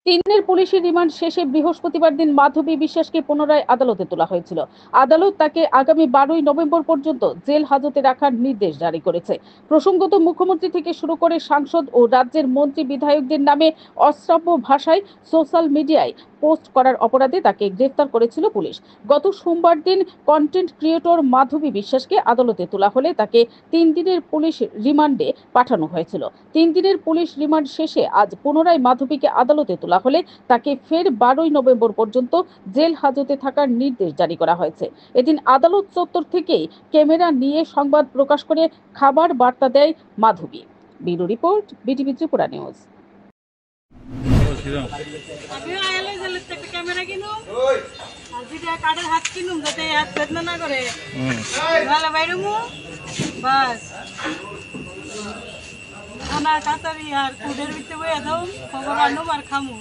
৩ দিনের পুলিশি রিমান্ড শেষে বৃহস্পতিবার দিন মাধবী বিশ্বাসকে পুনরায় আদালতে তোলা হয়েছিল। আদালত তাকে আগামী ১২ই নভেম্বর পর্যন্ত জেল হাজতে রাখার নির্দেশ জারি করেছে। প্রসঙ্গত, মুখ্যমন্ত্রী থেকে শুরু করে সাংসদ ও রাজ্যের মন্ত্রী বিধায়কদের নামে অশ্রাব্য ভাষায় সোশ্যাল মিডিয়ায় পোস্ট করার অপরাধে তাকে গ্রেফতার করেছিল পুলিশ। গত সোমবার দিন কন্টেন্ট ক্রিয়েটর মাধবী বিশ্বাসকে আদালতে তোলা হলে তাকে ৩ দিনের পুলিশ রিমান্ডে পাঠানো হয়েছিল। ৩ দিনের পুলিশ রিমান্ড শেষে আজ পুনরায় মাধবীকে আদালতে তোলা হলে তাকে ফের ১২ই নভেম্বর পর্যন্ত জেল হাজতে থাকার নির্দেশ জারি করা হয়েছে। এদিন আদালত চত্বর থেকেই ক্যামেরা নিয়ে সংবাদ প্রকাশ করে খাবার বার্তা দেয় Madhabi. Bureau report, BTV Tripura news. কাতারি আর কুডের ভিতরে বইয়া দাও খবর আনো আর খামু।